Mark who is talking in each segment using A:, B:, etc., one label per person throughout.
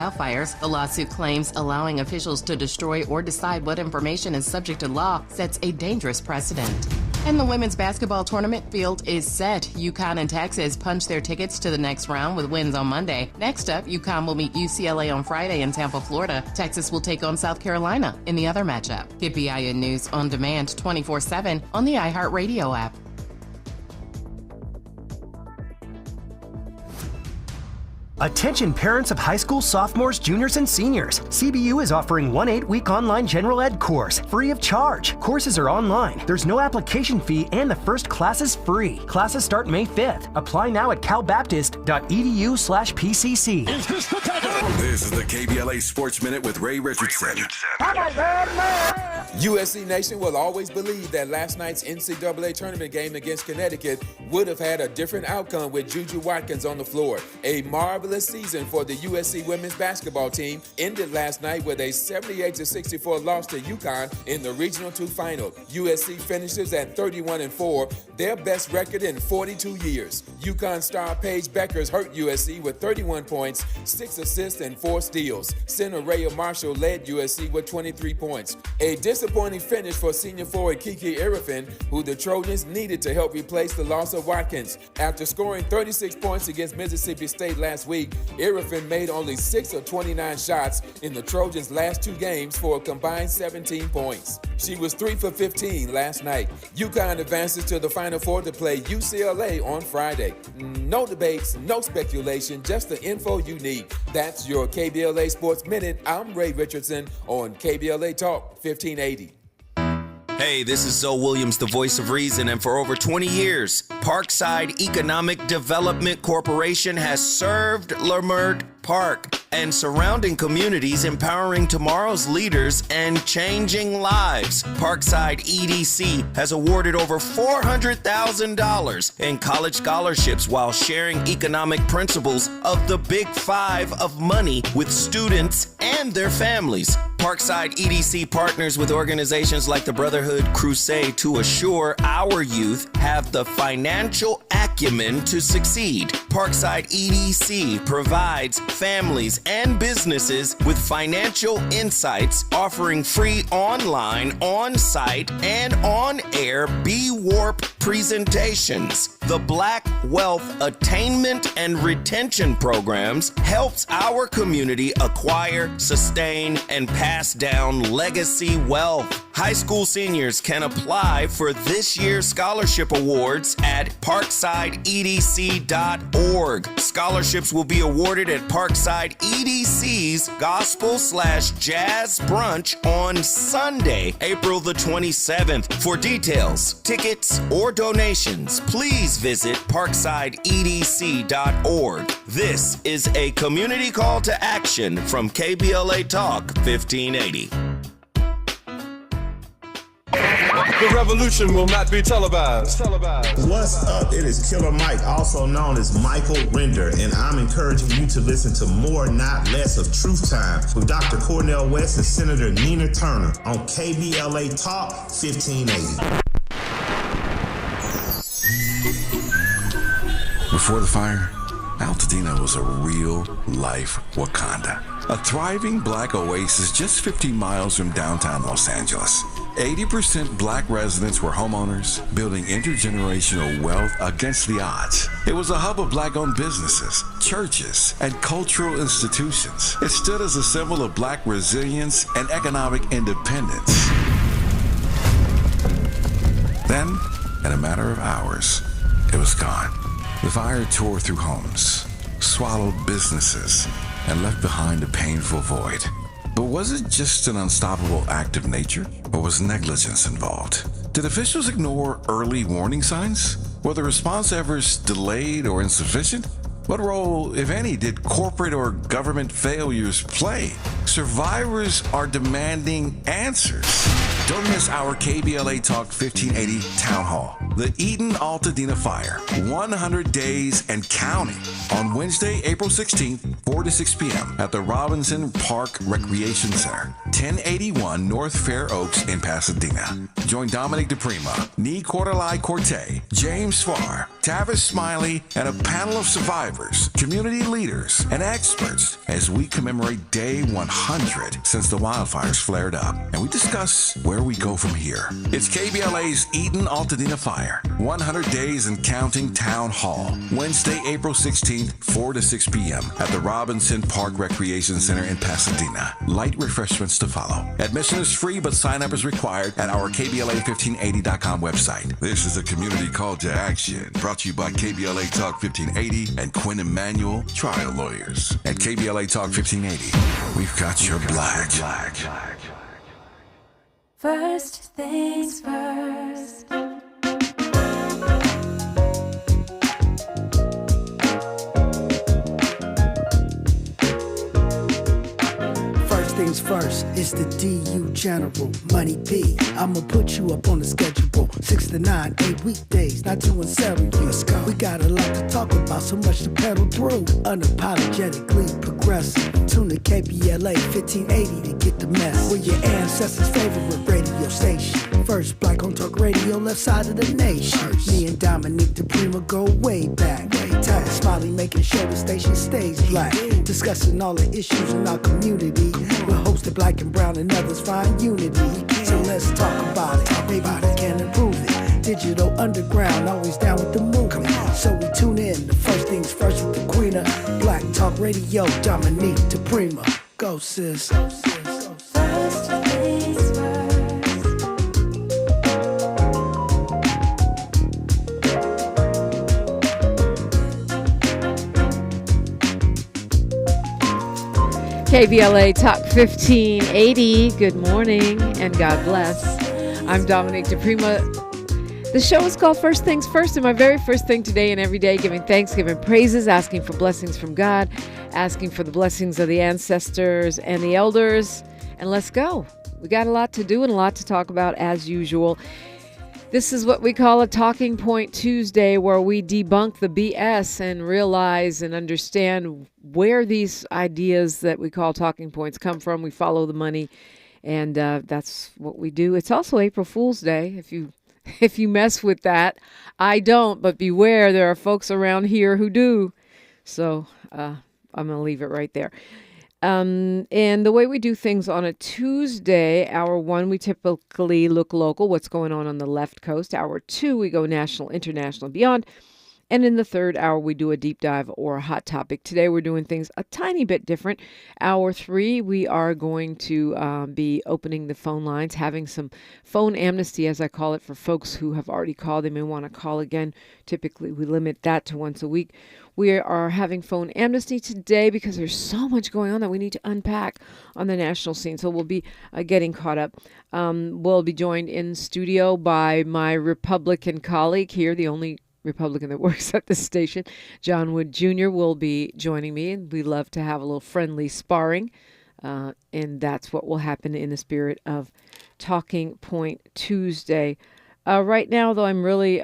A: wildfires. The lawsuit claims allowing officials to destroy or decide what information is subject to law sets a dangerous precedent. And the women's basketball tournament field is set. UConn and Texas punch their tickets to the next round with wins on Monday. Next up, UConn will meet UCLA on Friday in Tampa, Florida. Texas will take on South Carolina in the other matchup. Get BIN News on demand 24/7 on the iHeartRadio app.
B: Attention parents of high school sophomores, juniors, and seniors. CBU is offering one 8-week online general ed course, free of charge. Courses are online. There's no application fee, and the first class is free. Classes start May 5th. Apply now at calbaptist.edu/PCC.
C: Is this the time?
D: This is the KBLA Sports Minute with Ray Richardson.
E: USC Nation will always believe that last night's NCAA tournament game against Connecticut would have had a different outcome with Juju Watkins on the floor. A marvelous season for the USC women's basketball team ended last night with a 78-64 loss to UConn in the Regional 2 final. USC finishes at 31-4, their best record in 42 years. UConn star Paige Beckers hurt USC with 31 points, 6 assists, and 4 steals. Center Rhea Marshall led USC with 23 points. A disappointing finish for senior forward Kiki Irifin, who the Trojans needed to help replace the loss of Watkins. After scoring 36 points against Mississippi State last week, Irifin made only 6 of 29 shots in the Trojans' last 2 games for a combined 17 points. She was 3 for 15 last night. UConn advances to the Final Four to play UCLA on Friday. No debates, no speculation, just the info you need. That's your KBLA Sports Minute. I'm Ray Richardson on KBLA Talk 1580.
F: Hey, this is Zoe Williams, the voice of reason, and for over 20 years, Parkside Economic Development Corporation has served Leimert Park and surrounding communities, empowering tomorrow's leaders and changing lives. Parkside EDC has awarded over $400,000 in college scholarships while sharing economic principles of the Big Five of money with students and their families. Parkside EDC partners with organizations like the Brotherhood Crusade to assure our youth have the financial acumen to succeed. Parkside EDC provides families and businesses with financial insights, offering free online, on-site, and on-air B-Warp presentations. The Black Wealth Attainment and Retention Programs helps our community acquire, sustain, and pass down legacy wealth. High school seniors can apply for this year's scholarship awards at parksideedc.org. Scholarships will be awarded at Parkside EDC's Gospel/Jazz Brunch on Sunday, April the 27th. For details, tickets, or donations, please visit parksideedc.org. This is a community call to action from KBLA Talk 1580.
C: The revolution will not be televised.
G: What's up? It is Killer Mike, also known as Michael Render, and I'm encouraging you to listen to more, not less of Truth Time with Dr. Cornel West and Senator Nina Turner on KBLA Talk 1580.
D: Before the fire, Altadena was a real-life Wakanda. A thriving black oasis just 15 miles from downtown Los Angeles. 80% black residents were homeowners, building intergenerational wealth against the odds. It was a hub of black-owned businesses, churches, and cultural institutions. It stood as a symbol of black resilience and economic independence. Then, in a matter of hours, it was gone. The fire tore through homes, swallowed businesses, and left behind a painful void. But was it just an unstoppable act of nature, or was negligence involved? Did officials ignore early warning signs? Were the response efforts delayed or insufficient? What role, if any, did corporate or government failures play? Survivors are demanding answers. Don't miss our KBLA Talk 1580 Town Hall. The Eaton Altadena Fire, 100 days and counting, on Wednesday, April 16th, 4 to 6 p.m. at the Robinson Park Recreation Center, 1081 North Fair Oaks in Pasadena. Join Dominique DiPrima, Nee Cordelai Corte, James Farr, Tavis Smiley, and a panel of survivors survivors, community leaders, and experts as we commemorate Day 100 since the wildfires flared up, and we discuss where we go from here. It's KBLA's Eaton Altadena Fire, 100 Days and Counting Town Hall, Wednesday, April 16th, 4 to 6 p.m. at the Robinson Park Recreation Center in Pasadena. Light refreshments to follow. Admission is free, but sign-up is required at our KBLA1580.com website. This is a community call to action brought to you by KBLA Talk 1580 and Quinn Emanuel Trial Lawyers. At KBLA Talk 1580, we've got your black.
H: First things first.
I: Things first, it's the DU General, Money P. I'ma put you up on the schedule. 6 to 9, 8 weekdays, not 2 and 7. Let's go. We got a lot to talk about, so much to pedal through. Unapologetically progressive. Tune to KBLA 1580 to get the mess. We're your ancestors' favorite radio station. First black on talk radio, left side of the nation. Me and Dominique DiPrima go way back. Tight Smiley making sure the station stays black. Discussing all the issues in our community. We're hosted black and brown and others find unity. So let's talk about it. Maybe we can improve it. Digital underground, always down with the movement. So we tune in. The first things first with the queen of Black Talk Radio, Dominique DiPrima. Go sis. First things first.
J: KBLA Talk 1580. Good morning and God bless. I'm Dominique DiPrima. The show is called First Things First, and my very first thing today and every day, giving thanks, giving praises, asking for blessings from God, asking for the blessings of the ancestors and the elders, and let's go. We got a lot to do and a lot to talk about as usual. This is what we call a Talking Point Tuesday, where we debunk the BS and realize and understand where these ideas that we call talking points come from. We follow the money, and that's what we do. It's also April Fool's Day, if you mess with that. I don't, but beware, there are folks around here who do. So I'm going to leave it right there. And the way we do things on a Tuesday, hour one, we typically look local, what's going on the left coast. Hour two, we go national, international, and beyond. And in the third hour, we do a deep dive or a hot topic. Today, we're doing things a tiny bit different. Hour three, we are going to be opening the phone lines, having some phone amnesty, as I call it, for folks who have already called. They may want to call again. Typically, we limit that to once a week. We are having phone amnesty today because there's so much going on that we need to unpack on the national scene. So we'll be getting caught up. We'll be joined in studio by my Republican colleague here, the only Republican that works at the station. John Wood Jr. will be joining me, and we love to have a little friendly sparring. And that's what will happen in the spirit of Talking Point Tuesday. Right now, though, I'm really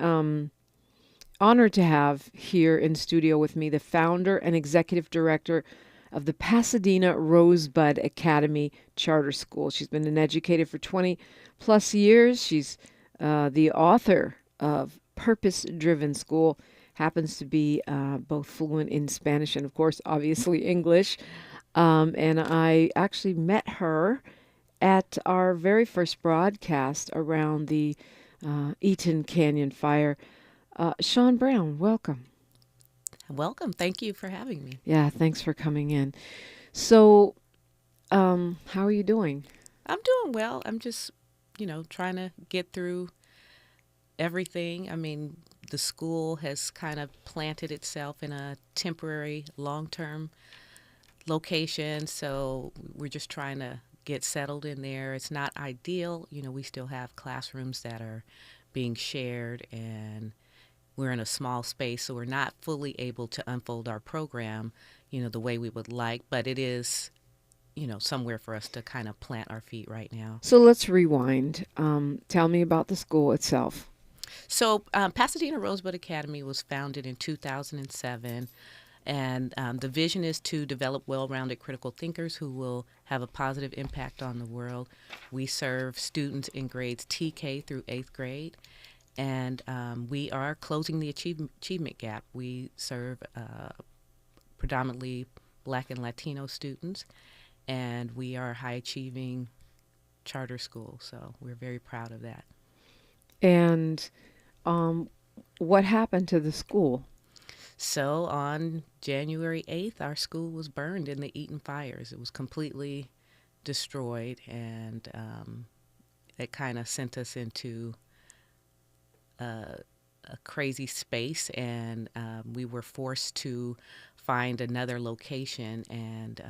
J: honored to have here in studio with me the founder and executive director of the Pasadena Rosebud Academy Charter School. She's been an educator for 20 plus years. She's the author of Purpose-Driven School, happens to be both fluent in Spanish and, of course, obviously English. And I actually met her at our very first broadcast around the Eaton Canyon fire. Shawn Brown, welcome.
K: Welcome. Thank you for having me.
J: Yeah, thanks for coming in. So, how are you doing?
K: I'm doing well. I'm just, trying to get through everything. I mean, the school has kind of planted itself in a temporary, long-term location, so we're just trying to get settled in there. It's not ideal. We still have classrooms that are being shared, and we're in a small space, so we're not fully able to unfold our program, the way we would like, but it is, somewhere for us to kind of plant our feet right now.
J: So let's rewind. Tell me about the school itself.
K: So Pasadena Rosebud Academy was founded in 2007, and the vision is to develop well-rounded critical thinkers who will have a positive impact on the world. We serve students in grades TK through 8th grade, and we are closing the achievement gap. We serve predominantly Black and Latino students, and we are a high-achieving charter school, so we're very proud of that.
J: And what happened to the school?
K: So on January 8th, our school was burned in the Eaton fires. It was completely destroyed, and it kind of sent us into a crazy space, and we were forced to find another location, and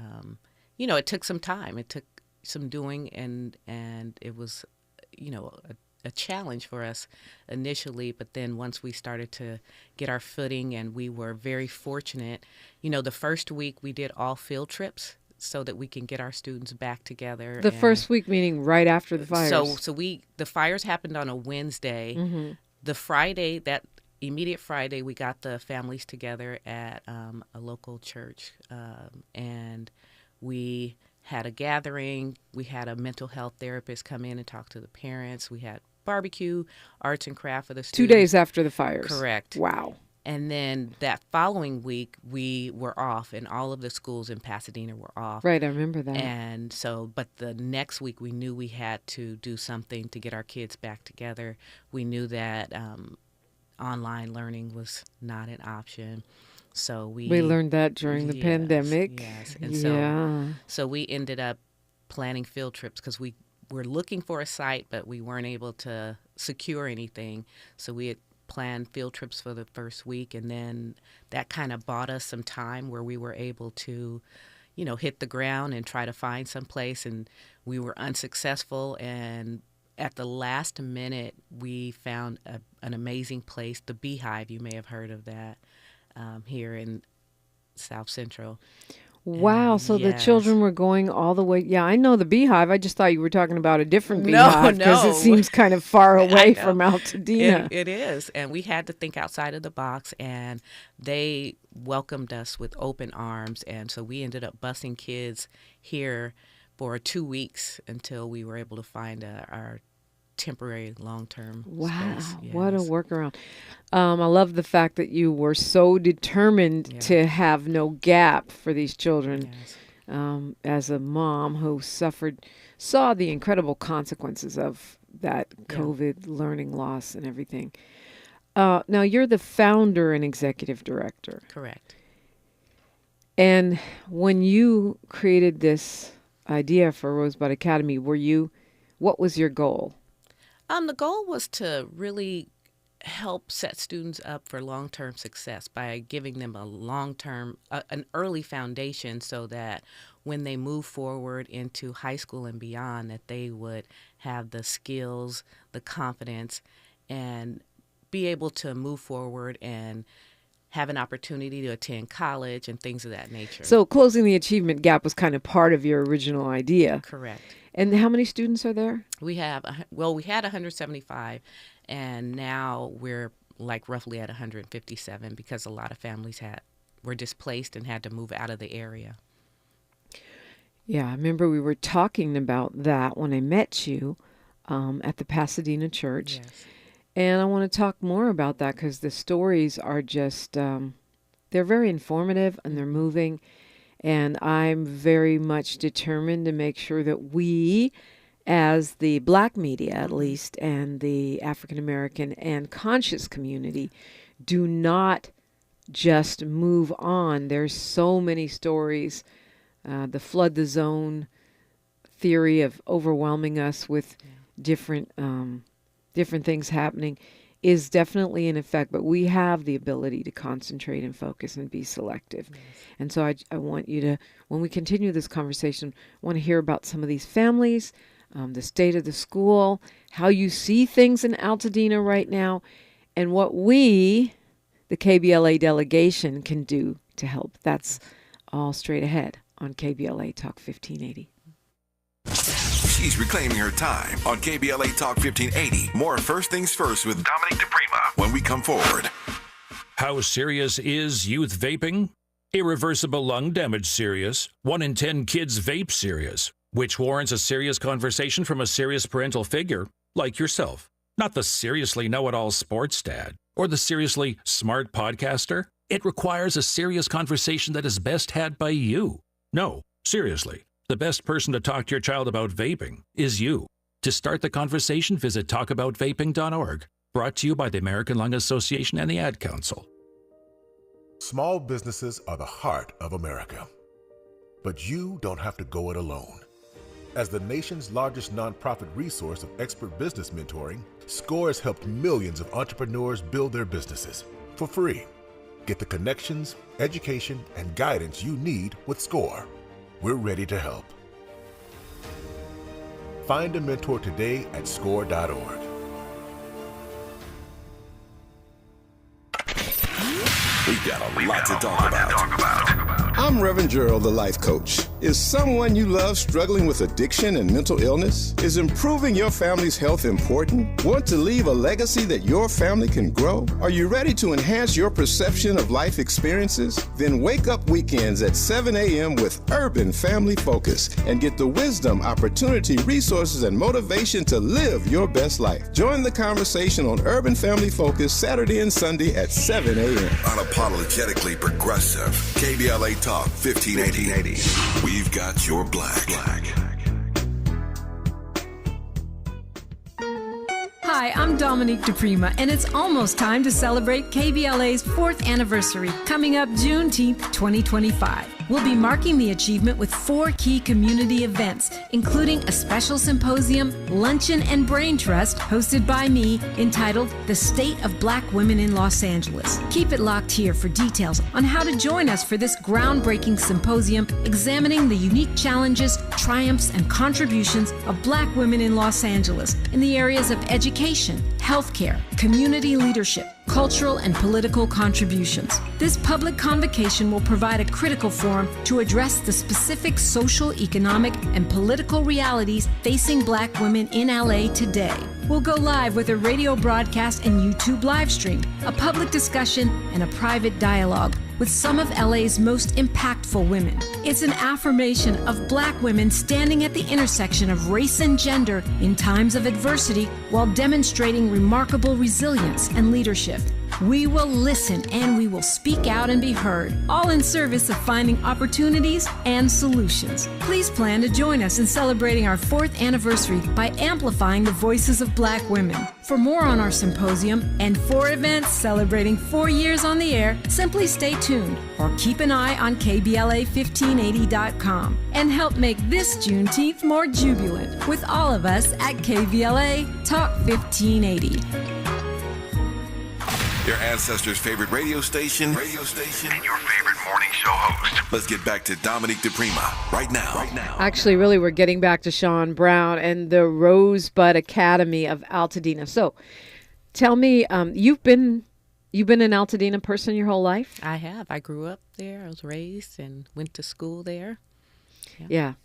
K: it took some time. It took some doing, and it was, a challenge for us initially, but then once we started to get our footing, and we were very fortunate, the first week we did all field trips so that we can get our students back together.
J: The first week meaning right after the fires.
K: So the fires happened on a Wednesday. Mm-hmm. The Friday, that immediate Friday, we got the families together at a local church, and we had a gathering. We had a mental health therapist come in and talk to the parents. We had barbecue, arts and craft for the students.
J: 2 days after the fires.
K: Correct.
J: Wow.
K: And then that following week, we were off, and all of the schools in Pasadena were off.
J: Right, I remember that.
K: And so, but the next week, we knew we had to do something to get our kids back together. We knew that online learning was not an option. So we
J: learned that during the pandemic.
K: Yes. And so we ended up planning field trips because we were looking for a site, but we weren't able to secure anything. So we had planned field trips for the first week, and then that kind of bought us some time where we were able to, hit the ground and try to find some place, and we were unsuccessful. And at the last minute, we found an amazing place, the Beehive. You may have heard of that here in South Central.
J: Wow, so
K: yes.
J: The children were going all the way. Yeah, I know the Beehive. I just thought you were talking about a different Beehive because it seems kind of far away from Altadena.
K: It is, and we had to think outside of the box, and they welcomed us with open arms, and so we ended up busing kids here for 2 weeks until we were able to find our temporary long-term space. Yes.
J: What a workaround. I love the fact that you were so determined to have no gap for these children. Yes. As a mom who saw the incredible consequences of that COVID learning loss and everything. Now, you're the founder and executive director.
K: Correct.
J: And when you created this idea for Rosebud Academy, what was your goal?
K: The goal was to really help set students up for long-term success by giving them a long-term, an early foundation so that when they move forward into high school and beyond, that they would have the skills, the confidence, and be able to move forward and have an opportunity to attend college and things of that nature.
J: So closing the achievement gap was kind of part of your original idea.
K: Correct.
J: And how many students are there?
K: We had 175, and now we're like roughly at 157 because a lot of families were displaced and had to move out of the area.
J: Yeah, I remember we were talking about that when I met you at the Pasadena church.
K: Yes.
J: And I want to talk more about that because the stories are just, they're very informative and they're moving. And I'm very much determined to make sure that we, as the Black media at least, and the African American and conscious community, do not just move on. There's so many stories. The flood the zone theory of overwhelming us with different things happening is definitely in effect, but we have the ability to concentrate and focus and be selective. Yes. And so I want you to, when we continue this conversation, I want to hear about some of these families, the state of the school, how you see things in Altadena right now, and what we, the KBLA delegation, can do to help. That's all straight ahead on KBLA Talk 1580.
D: She's reclaiming her time on KBLA Talk 1580. More First Things First with Dominique DiPrima when we come forward.
L: How serious is youth vaping? Irreversible lung damage serious. 1 in 10 kids vape serious, which warrants a serious conversation from a serious parental figure like yourself. Not the seriously know-it-all sports dad or the seriously smart podcaster. It requires a serious conversation that is best had by you. No, seriously, the best person to talk to your child about vaping is you. To start the conversation, visit talkaboutvaping.org. Brought to you by the American Lung Association and the Ad Council.
M: Small businesses are the heart of America. But you don't have to go it alone. As the nation's largest nonprofit resource of expert business mentoring, SCORE has helped millions of entrepreneurs build their businesses for free. Get the connections, education, and guidance you need with SCORE. We're ready to help. Find a mentor today at score.org.
N: We've got a lot to talk about. I'm Reverend Gerald, the life coach. Is someone you love struggling with addiction and mental illness? Is improving your family's health important? Want to leave a legacy that your family can grow? Are you ready to enhance your perception of life experiences? Then wake up weekends at 7 a.m. with Urban Family Focus and get the wisdom, opportunity, resources, and motivation to live your best life. Join the conversation on Urban Family Focus Saturday and Sunday at 7 a.m.
O: Unapologetically progressive. KBLA Talk 1580. We've got your black.
P: Hi, I'm Dominique DiPrima, and it's almost time to celebrate KBLA's 4th anniversary, coming up Juneteenth 2025. We'll be marking the achievement with 4 key community events, including a special symposium, luncheon, and brain trust hosted by me entitled The State of Black Women in Los Angeles. Keep it locked here for details on how to join us for this groundbreaking symposium examining the unique challenges, triumphs, and contributions of Black women in Los Angeles in the areas of education, healthcare, community leadership, cultural and political contributions. This public convocation will provide a critical forum to address the specific social, economic, and political realities facing Black women in LA today. We'll go live with a radio broadcast and YouTube live stream, a public discussion, and a private dialogue with some of LA's most impactful women. It's an affirmation of Black women standing at the intersection of race and gender in times of adversity while demonstrating remarkable resilience and leadership. We will listen and we will speak out and be heard, all in service of finding opportunities and solutions. Please plan to join us in celebrating our 4th anniversary by amplifying the voices of Black women. For more on our symposium and 4 events celebrating 4 years on the air, simply stay tuned or keep an eye on KBLA1580.com and help make this Juneteenth more jubilant with all of us at KBLA Talk 1580.
O: Your ancestors' favorite radio station, and your favorite morning show host. Let's get back to Dominique DiPrima right now.
J: Actually, really, we're getting back to Shawn Brown and the Rosebud Academy of Altadena. So, tell me, you've been an Altadena person your whole life?
K: I have. I grew up there. I was raised and went to school there.
J: Yeah.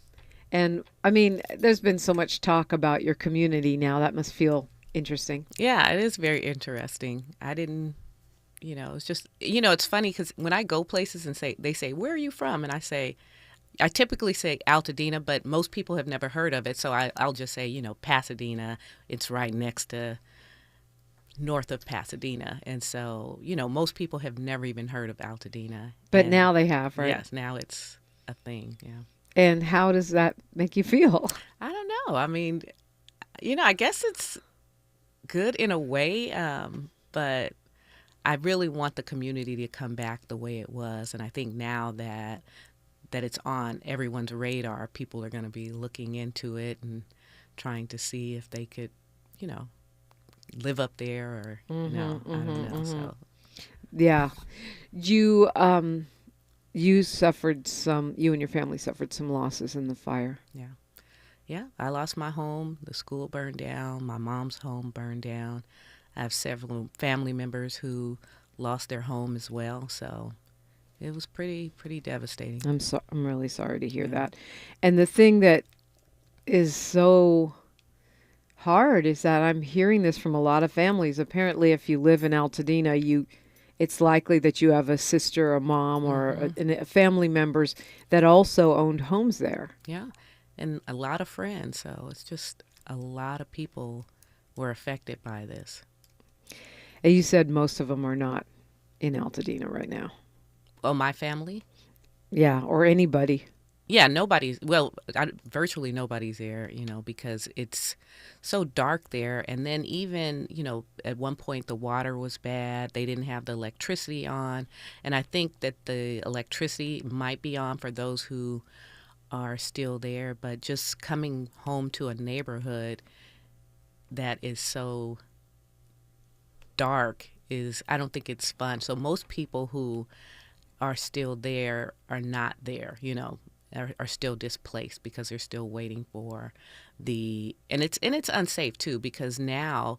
J: And, I mean, there's been so much talk about your community now. That must feel interesting.
K: Yeah, it is very interesting. I didn't, it's just, it's funny because when I go places and they say, where are you from? And I typically say Altadena, but most people have never heard of it. So I'll just say, Pasadena. It's right next to north of Pasadena. And so, most people have never even heard of Altadena.
J: But now they have, right?
K: Yes, now it's a thing, yeah.
J: And how does that make you feel?
K: I don't know. I mean, I guess it's good in a way, but I really want the community to come back the way it was. And I think now that it's on everyone's radar, people are going to be looking into it and trying to see if they could, live up there or, I don't know. So.
J: Yeah. You suffered you and your family suffered some losses in the fire.
K: Yeah. Yeah, I lost my home. The school burned down. My mom's home burned down. I have several family members who lost their home as well. So it was pretty devastating.
J: I'm really sorry to hear that. And the thing that is so hard is that I'm hearing this from a lot of families. Apparently, if you live in Altadena, it's likely that you have a sister, a mom, or a family members that also owned homes there.
K: Yeah. And a lot of friends, so it's just a lot of people were affected by this.
J: And you said most of them are not in Altadena right now?
K: Oh, my family?
J: Yeah, or anybody.
K: Yeah, nobody's, well, virtually nobody's there, because it's so dark there. And then even, at one point the water was bad. They didn't have the electricity on. And I think that the electricity might be on for those who are still there. But just coming home to a neighborhood that is so dark I don't think it's fun. So most people who are still there are not there, are still displaced because they're still waiting for and it's unsafe too, because now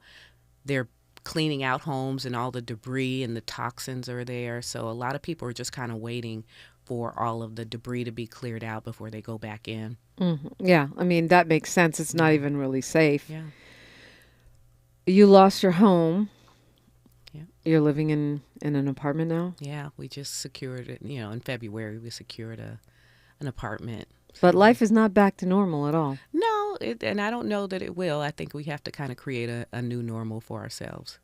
K: they're cleaning out homes and all the debris and the toxins are there. So a lot of people are just kind of waiting for all of the debris to be cleared out before they go back in.
J: Mm-hmm. Yeah, I mean, that makes sense. It's not even really safe.
K: Yeah.
J: You lost your home.
K: Yeah.
J: You're living in an apartment now?
K: Yeah, we just secured it. In February we secured an apartment.
J: But life is not back to normal at all.
K: No, and I don't know that it will. I think we have to kind of create a new normal for ourselves.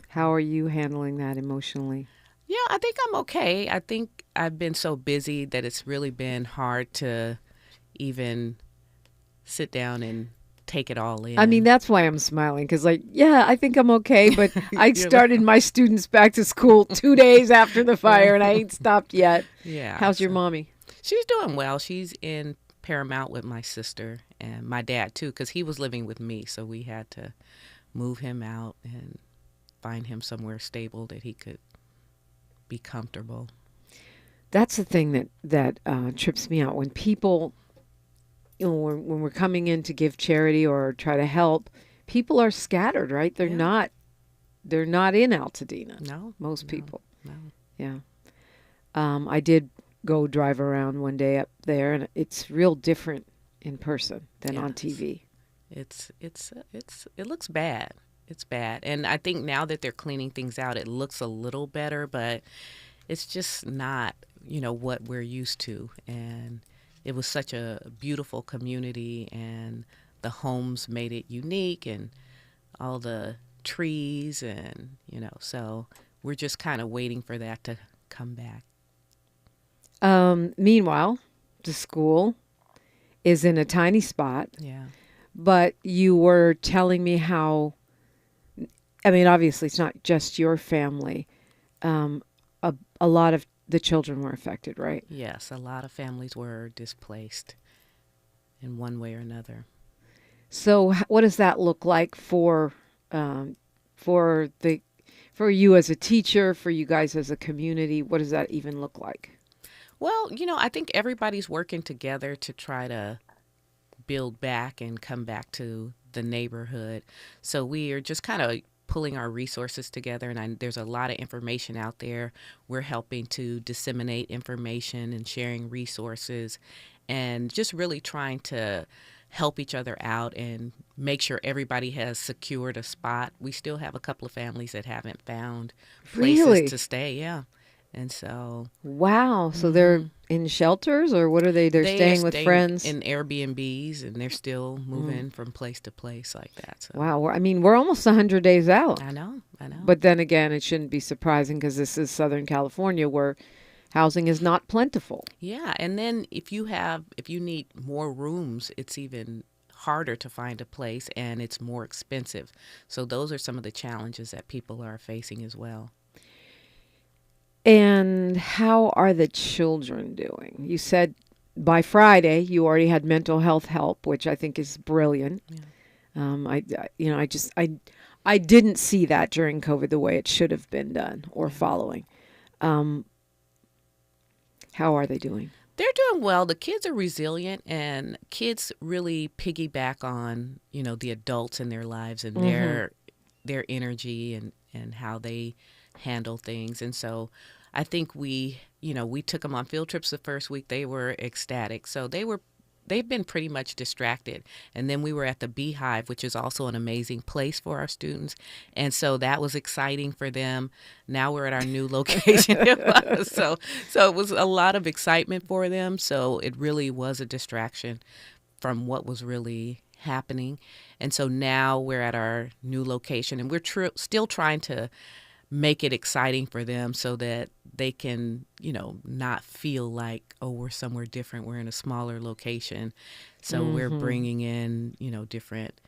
J: How are you handling that emotionally?
K: Yeah, I think I'm okay. I think I've been so busy that it's really been hard to even sit down and take it all in.
J: I mean, that's why I'm smiling, because I think I'm okay, but I started my students back to school 2 days after the fire, and I ain't stopped yet.
K: Yeah.
J: How's your mommy?
K: She's doing well. She's in Paramount with my sister and my dad, too, because he was living with me, so we had to move him out and find him somewhere stable that he could be comfortable.
J: That's the thing that trips me out when people, when we're coming in to give charity or try to help, people are scattered, right? They're not in Altadena.
K: No,
J: most people.
K: No.
J: Yeah. I did go drive around one day up there, and it's real different in person than on TV.
K: It looks bad. It's bad. And I think now that they're cleaning things out, it looks a little better, but it's just not, what we're used to. And it was such a beautiful community, and the homes made it unique, and all the trees, and, so we're just kind of waiting for that to come back.
J: Meanwhile, the school is in a tiny spot.
K: Yeah.
J: But you were telling me how, I mean, obviously it's not just your family. A lot of the children were affected, right?
K: Yes, a lot of families were displaced in one way or another.
J: So what does that look like for you as a teacher, for you guys as a community? What does that even look like?
K: Well, I think everybody's working together to try to build back and come back to the neighborhood. So we are just kind of pulling our resources together, and there's a lot of information out there. We're helping to disseminate information and sharing resources, and just really trying to help each other out and make sure everybody has secured a spot. We still have a couple of families that haven't found places to stay. Yeah. And so.
J: Wow. So they're in shelters, or what are they? They're staying with friends?
K: In Airbnbs, and they're still moving from place to place like that. So.
J: Wow. I mean, we're almost 100 days out.
K: I know.
J: But then again, it shouldn't be surprising, because this is Southern California, where housing is not plentiful.
K: Yeah. And then if you need more rooms, it's even harder to find a place, and it's more expensive. So those are some of the challenges that people are facing as well.
J: And how are the children doing? You said by Friday you already had mental health help, which I think is brilliant. Yeah. I didn't see that during COVID the way it should have been done or following. How are they doing?
K: They're doing well. The kids are resilient, and kids really piggyback on, the adults in their lives and their energy and how they handle things. And so I think we took them on field trips the first week. They were ecstatic. So they've been pretty much distracted. And then we were at the Beehive, which is also an amazing place for our students. And so that was exciting for them. Now we're at our new location. So it was a lot of excitement for them. So it really was a distraction from what was really happening. And so now we're at our new location, and we're still trying to make it exciting for them so that they can, not feel like, oh, we're somewhere different. We're in a smaller location. So we're bringing in, different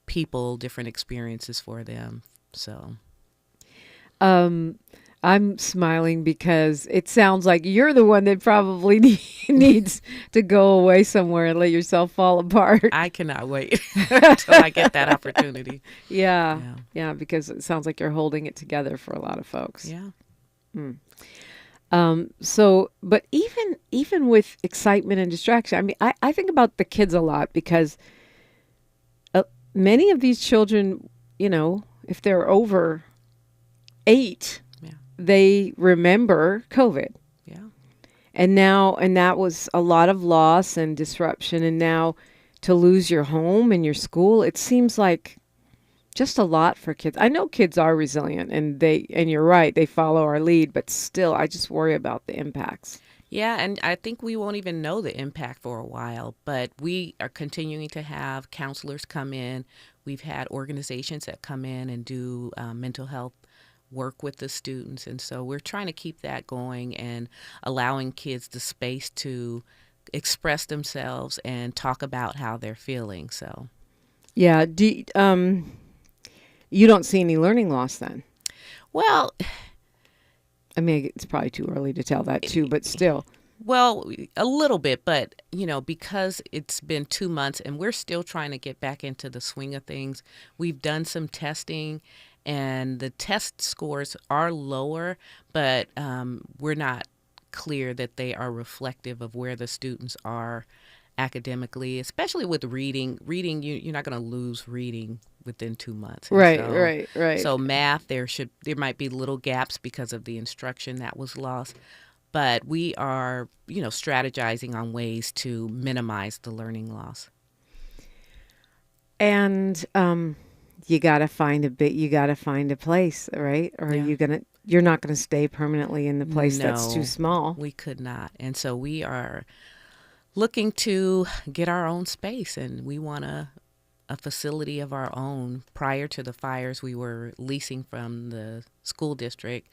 K: people, different experiences for them. So
J: I'm smiling because it sounds like you're the one that probably needs to go away somewhere and let yourself fall apart.
K: I cannot wait until I get that opportunity.
J: Yeah, because it sounds like you're holding it together for a lot of folks.
K: Yeah.
J: But even with excitement and distraction, I mean, I think about the kids a lot because many of these children, if they're over 8, they remember COVID.
K: Yeah.
J: And that was a lot of loss and disruption. And now to lose your home and your school, it seems like just a lot for kids. I know kids are resilient and you're right, they follow our lead, but still, I just worry about the impacts.
K: Yeah, and I think we won't even know the impact for a while, but we are continuing to have counselors come in. We've had organizations that come in and do mental health work with the students. And so we're trying to keep that going and allowing kids the space to express themselves and talk about how they're feeling. So,
J: yeah. You don't see any learning loss then?
K: Well,
J: I mean, it's probably too early to tell that too, but still.
K: Well, a little bit, but, because it's been 2 months and we're still trying to get back into the swing of things, we've done some testing and the test scores are lower, but we're not clear that they are reflective of where the students are academically, especially with reading. Reading, you're not going to lose reading within 2 months.
J: Right.
K: So math, there might be little gaps because of the instruction that was lost. But we are, strategizing on ways to minimize the learning loss.
J: And you got to find a place, right? Or you're not going to stay permanently in the place that's too small.
K: We could not. And so we are looking to get our own space, and we want a facility of our own. Prior to the fires, we were leasing from the school district,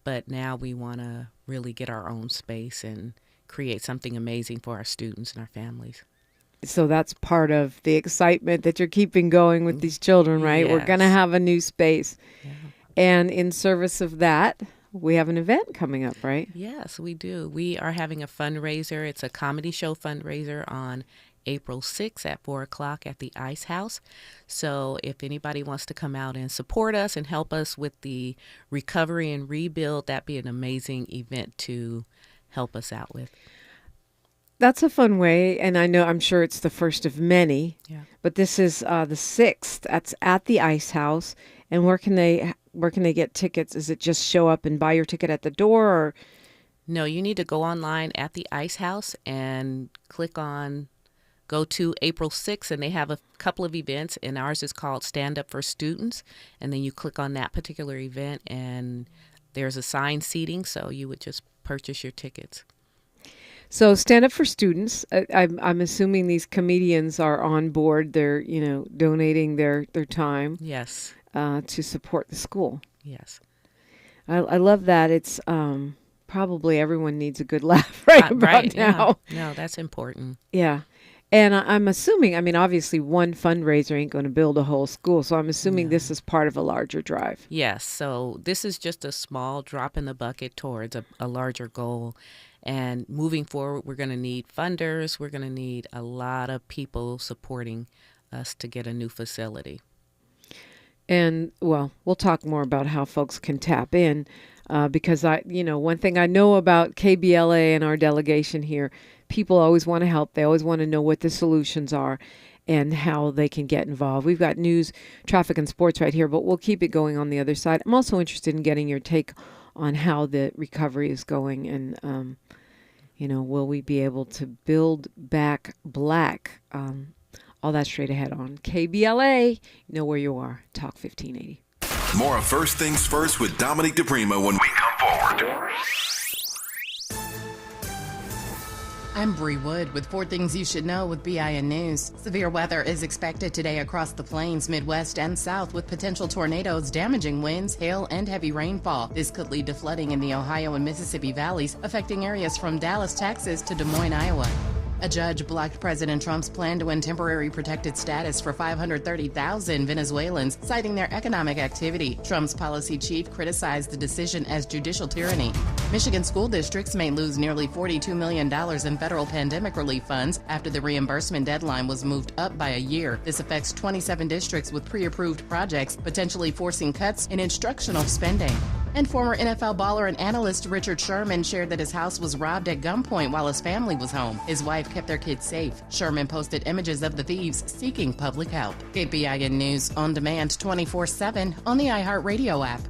K: but now we want to really get our own space and create something amazing for our students and our families.
J: So that's part of the excitement that you're keeping going with these children, right?
K: Yes.
J: We're going to have a new space.
K: Yeah.
J: And in service of that, we have an event coming up, right?
K: Yes, we do. We are having a fundraiser. It's a comedy show fundraiser on April 6th at 4 o'clock at the Ice House. So if anybody wants to come out and support us and help us with the recovery and rebuild, that'd be an amazing event to help us out with.
J: That's a fun way, and I'm sure it's the first of many.
K: Yeah.
J: But this is the 6th. That's at the Ice House. And where can they get tickets? Is it just show up and buy your ticket at the door, or?
K: No, you need to go online at the Ice House and go to April 6th, and they have a couple of events, and ours is called Stand Up for Students. And then you click on that particular event, and there's assigned seating, so you would just purchase your tickets.
J: So Stand Up for Students, I'm assuming these comedians are on board. They're, donating their time.
K: Yes.
J: To support the school.
K: Yes.
J: I love that. It's probably everyone needs a good laugh right now.
K: Yeah. No, that's important.
J: Yeah. And I'm assuming, obviously one fundraiser ain't going to build a whole school. So I'm assuming this is part of a larger drive.
K: Yes. So this is just a small drop in the bucket towards a larger goal. And moving forward, we're going to need funders. We're going to need a lot of people supporting us to get a new facility.
J: And, well, we'll talk more about how folks can tap in because, one thing I know about KBLA and our delegation here, people always want to help. They always want to know what the solutions are and how they can get involved. We've got news, traffic, and sports right here, but we'll keep it going on the other side. I'm also interested in getting your take on how the recovery is going and, will we be able to build back black? All that straight ahead on KBLA. You know where you are. Talk 1580.
O: More of First Things First with Dominique DiPrima when we come forward.
A: I'm Bree Wood with 4 things you should know with BIN News. Severe weather is expected today across the plains, Midwest, and South with potential tornadoes, damaging winds, hail, and heavy rainfall. This could lead to flooding in the Ohio and Mississippi valleys, affecting areas from Dallas, Texas to Des Moines, Iowa. A judge blocked President Trump's plan to end temporary protected status for 530,000 Venezuelans, citing their economic activity. Trump's policy chief criticized the decision as judicial tyranny. Michigan school districts may lose nearly $42 million in federal pandemic relief funds after the reimbursement deadline was moved up by a year. This affects 27 districts with pre-approved projects, potentially forcing cuts in instructional spending. And former NFL baller and analyst Richard Sherman shared that his house was robbed at gunpoint while his family was home. His wife kept their kids safe. Sherman posted images of the thieves seeking public help. KBLA News on demand 24/7 on the iHeartRadio app.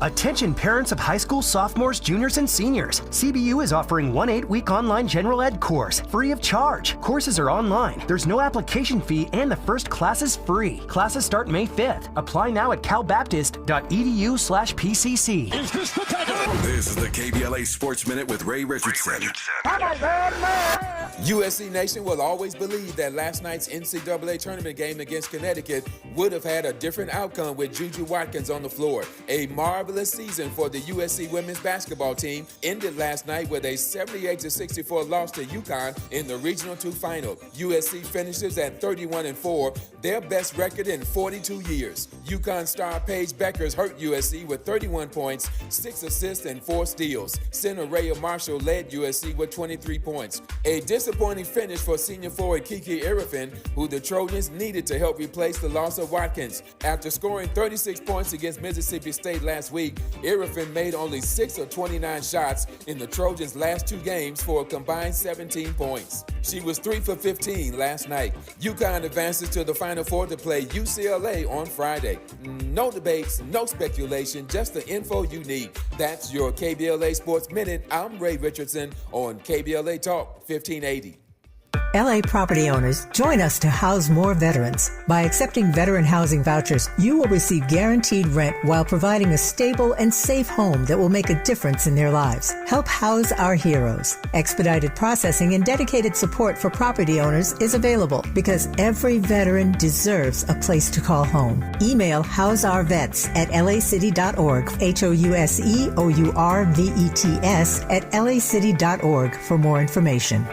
B: Attention parents of high school sophomores, juniors, and seniors. CBU is offering one 8-week online general ed course, free of charge. Courses are online. There's no application fee, and the first class is free. Classes start May 5th. Apply now at calbaptist.edu/PCC.
O: This is the KBLA Sports Minute with Ray Richardson.
E: USC Nation will always believe that last night's NCAA tournament game against Connecticut would have had a different outcome with Juju Watkins on the floor. A marvelous season for the USC women's basketball team ended last night with a 78-64 loss to UConn in the Regional 2 final. USC finishes at 31-4, their best record in 42 years. UConn star Paige Beckers hurt USC with 31 points, 6 assists, and 4 steals. Center Rhea Marshall led USC with 23 points. A disappointing finish for senior forward Kiki Irvin, who the Trojans needed to help replace the loss of Watkins. After scoring 36 points against Mississippi State last week, Irvin made only 6 of 29 shots in the Trojans' last 2 games for a combined 17 points. She was 3 for 15 last night. UConn advances to the Final Four to play UCLA on Friday. No debates, no speculation, just the info you need. That's your KBLA Sports Minute. I'm Ray Richardson on KBLA Talk 1580.
Q: LA property owners, join us to house more veterans. By accepting veteran housing vouchers, you will receive guaranteed rent while providing a stable and safe home that will make a difference in their lives. Help house our heroes. Expedited processing and dedicated support for property owners is available because every veteran deserves a place to call home. Email houseourvets@lacity.org, houseourvets@lacity.org for more information.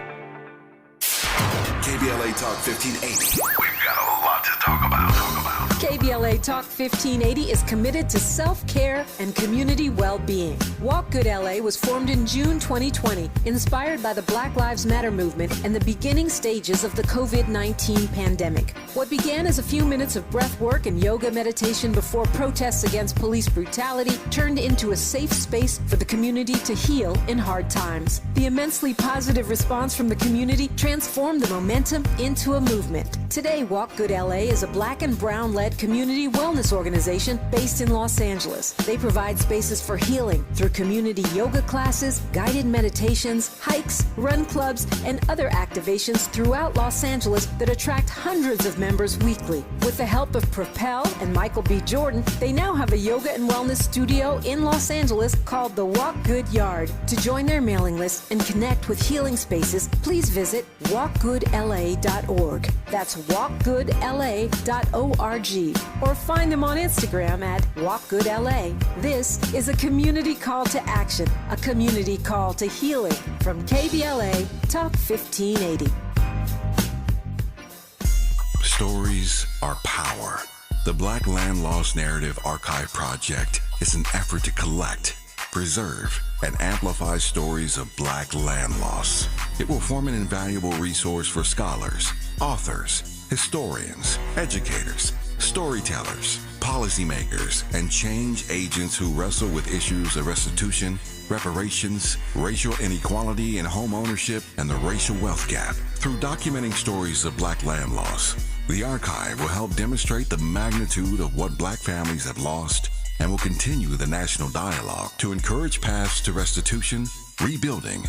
O: KBLA Talk 1580. We've got a lot to talk about.
P: KBLA Talk 1580 is committed to self-care and community well-being. Walk Good LA was formed in June 2020, inspired by the Black Lives Matter movement and the beginning stages of the COVID-19 pandemic. What began as a few minutes of breath work and yoga meditation before protests against police brutality turned into a safe space for the community to heal in hard times. The immensely positive response from the community transformed the momentum into a movement. Today, Walk Good LA is a black and brown-led community wellness organization based in Los Angeles. They provide spaces for healing through community yoga classes, guided meditations, hikes, run clubs, and other activations throughout Los Angeles that attract hundreds of members weekly. With the help of Propel and Michael B. Jordan, they now have a yoga and wellness studio in Los Angeles called the Walk Good Yard. To join their mailing list and connect with healing spaces, please visit walkgoodla.org. That's walkgoodla.org. Or find them on Instagram at walkgoodla. This is a community call to action, a community call to healing from KBLA Talk 1580.
D: Stories are power. The Black Land Lost Narrative Archive Project is an effort to collect, preserve, and amplify stories of Black land loss. It will form an invaluable resource for scholars, authors, historians, educators, storytellers, policymakers, and change agents who wrestle with issues of restitution, reparations, racial inequality in home ownership, and the racial wealth gap. Through documenting stories of Black land loss, the archive will help demonstrate the magnitude of what Black families have lost and will continue the national dialogue to encourage paths to restitution, rebuilding,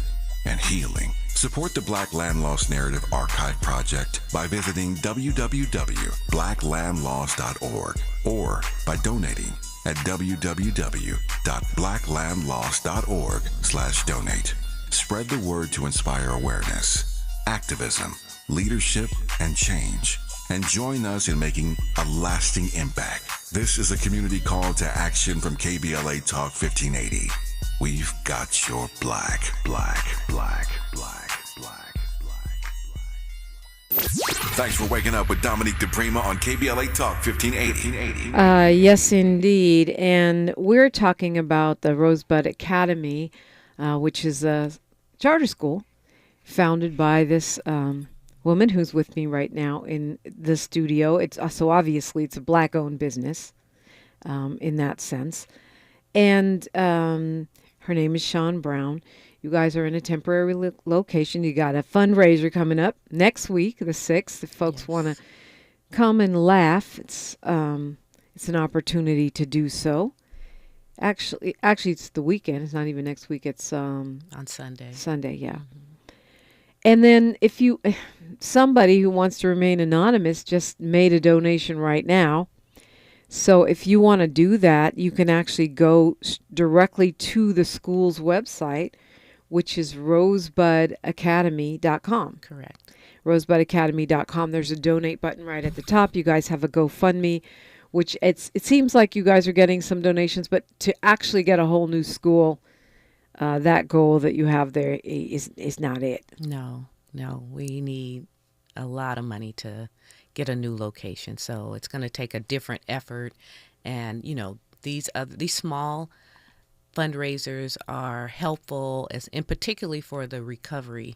D: and healing. Support the Black Land Lost Narrative Archive Project by visiting www.blacklandlost.org or by donating at www.blacklandlost.org/donate. Spread the word to inspire awareness, activism, leadership, and change. And join us in making a lasting impact. This is a community call to action from KBLA Talk 1580. We've got your black.
O: Thanks for waking up with Dominique DiPrima on KBLA Talk 1580.
J: Yes, indeed. And we're talking about the Rosebud Academy, which is a charter school founded by this woman who's with me right now in the studio. It's so obviously it's a black-owned business in that sense. And her name is Shawn Brown. You guys are in a temporary location. You got a fundraiser coming up next week, the 6th. If folks want to come and laugh, it's an opportunity to do so. Actually, it's the weekend. It's not even next week. It's
K: on Sunday.
J: Sunday, yeah. Mm-hmm. And then somebody who wants to remain anonymous just made a donation right now. So if you want to do that, you can actually go directly to the school's website, which is rosebudacademy.com.
K: Correct.
J: Rosebudacademy.com. There's a donate button right at the top. You guys have a GoFundMe, which it seems like you guys are getting some donations, but to actually get a whole new school, that goal that you have there is not it.
K: No. We need a lot of money to get a new location. So it's going to take a different effort. And, these small fundraisers are helpful, and particularly for the recovery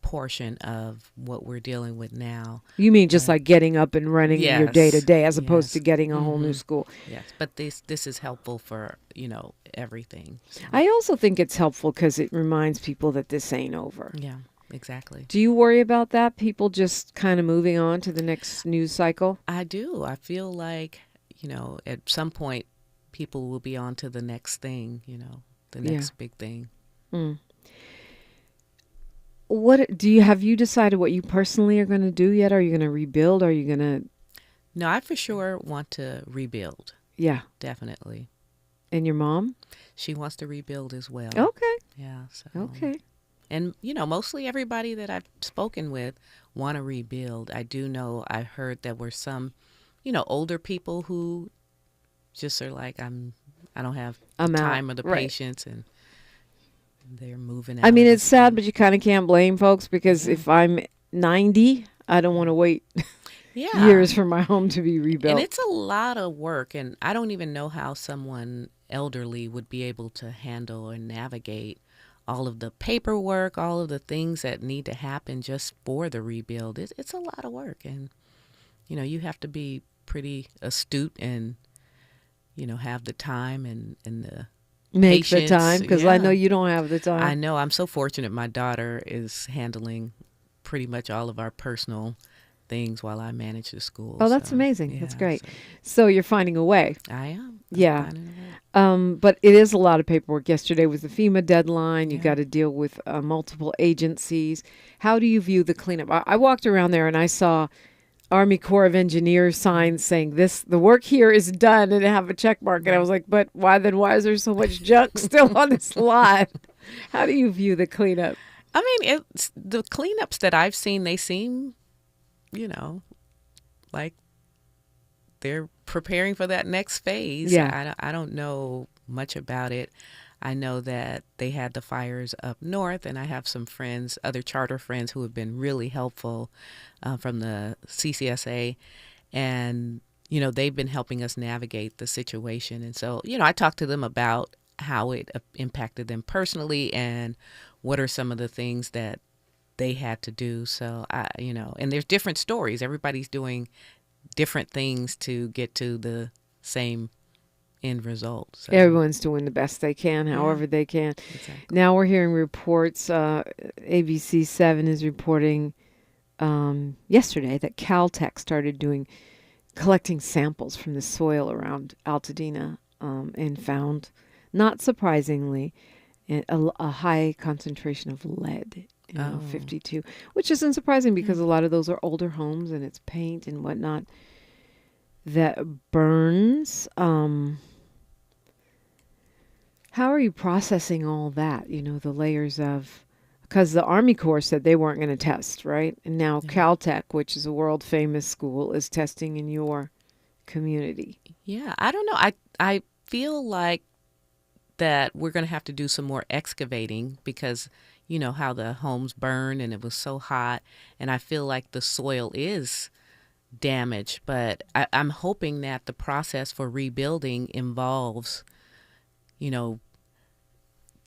K: portion of what we're dealing with now.
J: You mean just like getting up and running your day-to-day as opposed to getting a whole new school?
K: Yes, but this is helpful for, everything. So.
J: I also think it's helpful because it reminds people that this ain't over.
K: Yeah, exactly.
J: Do you worry about that? People just kind of moving on to the next news cycle?
K: I do. I feel like, at some point people will be on to the next thing, the next big thing.
J: Mm. Have you decided what you personally are going to do yet? Are you going to rebuild? Are you going to?
K: No, I for sure want to rebuild.
J: Yeah.
K: Definitely.
J: And your mom?
K: She wants to rebuild as well.
J: Okay.
K: Yeah. So.
J: Okay.
K: And, mostly everybody that I've spoken with want to rebuild. I do know I heard there were some, older people who just are like, I don't have the time or the patience, and they're moving out.
J: I mean, it's sad, but you kind of can't blame folks because if I'm 90, I don't want to wait years for my home to be rebuilt.
K: And it's a lot of work, and I don't even know how someone elderly would be able to handle or navigate all of the paperwork, all of the things that need to happen just for the rebuild. It's a lot of work, and, you have to be pretty astute and, have the time and the
J: Make
K: patience.
J: the time, because I know you don't have the time.
K: I know. I'm so fortunate. My daughter is handling pretty much all of our personal things while I manage the school.
J: Oh, that's amazing. Yeah, that's great. So you're finding a way.
K: I am.
J: Yeah. But it is a lot of paperwork. Yesterday was the FEMA deadline. You got to deal with multiple agencies. How do you view the cleanup? I walked around there and I saw Army Corps of Engineers signs saying the work here is done, and have a check mark. And I was like, but why is there so much junk still on this lot? How do you view the cleanup?
K: I mean, the cleanups that I've seen, they seem, like they're preparing for that next phase.
J: Yeah.
K: I don't know much about it. I know that they had the fires up north, and I have some friends, other charter friends, who have been really helpful from the CCSA. And, they've been helping us navigate the situation. And so, I talked to them about how it impacted them personally and what are some of the things that they had to do. So, and there's different stories. Everybody's doing different things to get to the same end result. So.
J: Everyone's doing the best they can, however they can.
K: Exactly.
J: Now we're hearing reports. ABC 7 is reporting yesterday that Caltech started collecting samples from the soil around Altadena and found, not surprisingly, a high concentration of lead. 52, which isn't surprising because a lot of those are older homes and it's paint and whatnot. that burns. How are you processing all that? The layers of, because the Army Corps said they weren't going to test, right? And now Caltech, which is a world famous school, is testing in your community.
K: Yeah, I don't know. I feel like that we're going to have to do some more excavating because you know how the homes burned and it was so hot, and I feel like the soil is damaged. But I'm hoping that the process for rebuilding involves,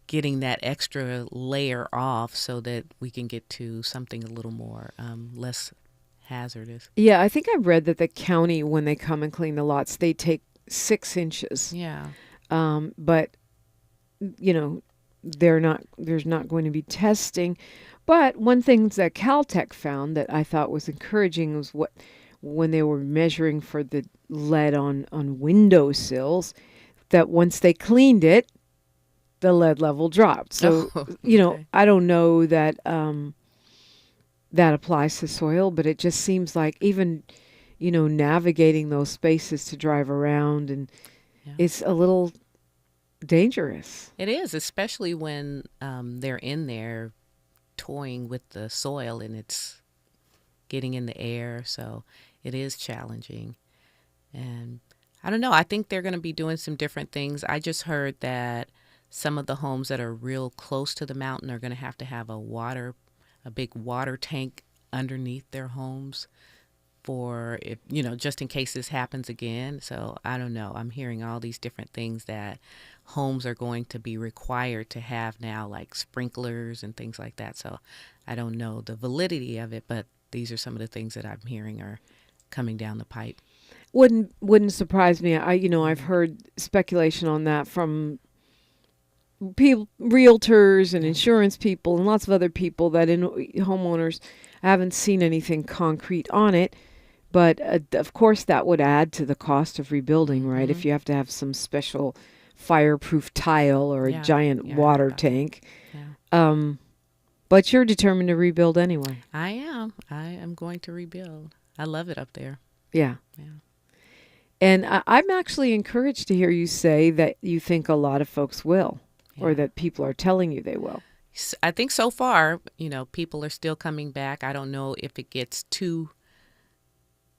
K: getting that extra layer off so that we can get to something a little more less hazardous.
J: Yeah, I think I read that the county, when they come and clean the lots, they take 6 inches.
K: Yeah.
J: But, there's not going to be testing. But one thing that Caltech found that I thought was encouraging was when they were measuring for the lead on windowsills, that once they cleaned it, the lead level dropped. So,
K: okay.
J: I don't know that that applies to soil, but it just seems like even, navigating those spaces to drive around, and it's a little dangerous.
K: It is, especially when they're in there toying with the soil and it's getting in the air. So it is challenging. And I don't know. I think they're going to be doing some different things. I just heard that some of the homes that are real close to the mountain are going to have a big water tank underneath their homes for if, just in case this happens again. So I don't know. I'm hearing all these different things that homes are going to be required to have now, like sprinklers and things like that. So I don't know the validity of it, but these are some of the things that I'm hearing are coming down the pipe.
J: Wouldn't surprise me. I've heard speculation on that from people, realtors and insurance people and lots of other people, that homeowners. I haven't seen anything concrete on it, but of course that would add to the cost of rebuilding, right?
K: Mm-hmm.
J: If you have to have some special fireproof tile or a giant water tank.
K: Yeah.
J: But you're determined to rebuild anyway.
K: I am. I am going to rebuild. I love it up there.
J: Yeah.
K: Yeah.
J: And I'm actually encouraged to hear you say that you think a lot of folks will. Or that people are telling you they will.
K: I think so far, people are still coming back. I don't know if it gets too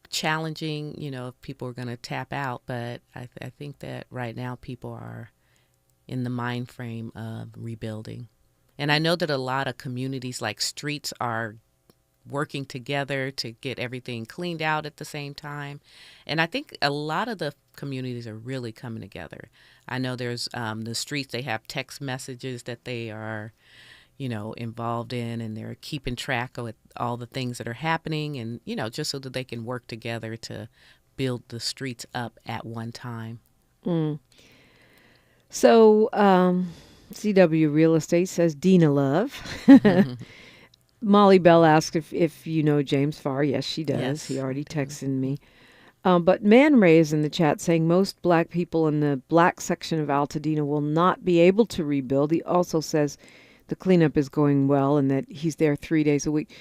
K: challenging, if people are going to tap out. But I think that right now people are in the mind frame of rebuilding. And I know that a lot of communities, like streets, are working together to get everything cleaned out at the same time. And I think a lot of the communities are really coming together. I know there's the streets, they have text messages that they are, involved in, and they're keeping track of all the things that are happening, and, just so that they can work together to build the streets up at one time.
J: Mm. So CW Real Estate says Dina Love. Molly Bell asked if you know James Farr. Yes, she does.
K: Yes,
J: he already texted me. But Man Ray is in the chat saying most black people in the black section of Altadena will not be able to rebuild. He also says the cleanup is going well and that he's there 3 days a week.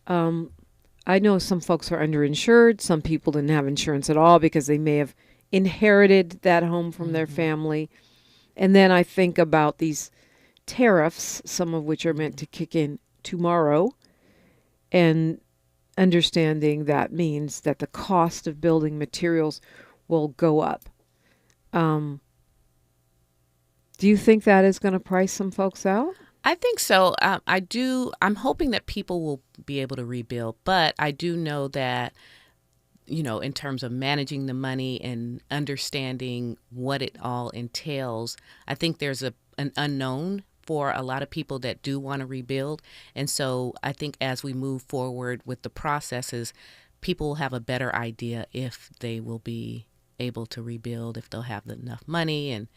J: I know some folks are underinsured. Some people didn't have insurance at all because they may have inherited that home from their family. And then I think about these tariffs, some of which are meant to kick in tomorrow, and understanding that means that the cost of building materials will go up. Do you think that is going to price some folks out?
K: I think so. I do. I'm hoping that people will be able to rebuild, but I do know that, in terms of managing the money and understanding what it all entails, I think there's an unknown for a lot of people that do want to rebuild. And so I think as we move forward with the processes, people will have a better idea if they will be able to rebuild, if they'll have enough money and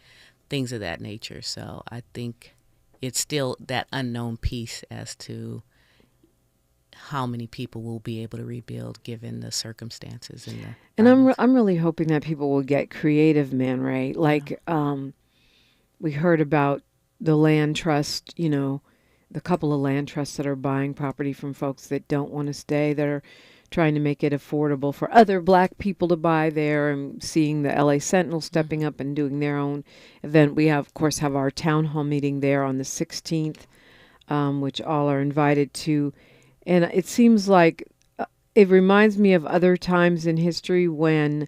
K: things of that nature. So I think it's still that unknown piece as to how many people will be able to rebuild given the circumstances.
J: And I'm really hoping that people will get creative, Man Ray. Like we heard about the land trust, the couple of land trusts that are buying property from folks that don't want to stay, that are trying to make it affordable for other black people to buy there, and seeing the LA Sentinel stepping up and doing their own event. We have, of course, have our town hall meeting there on the 16th, which all are invited to. And it seems like it reminds me of other times in history when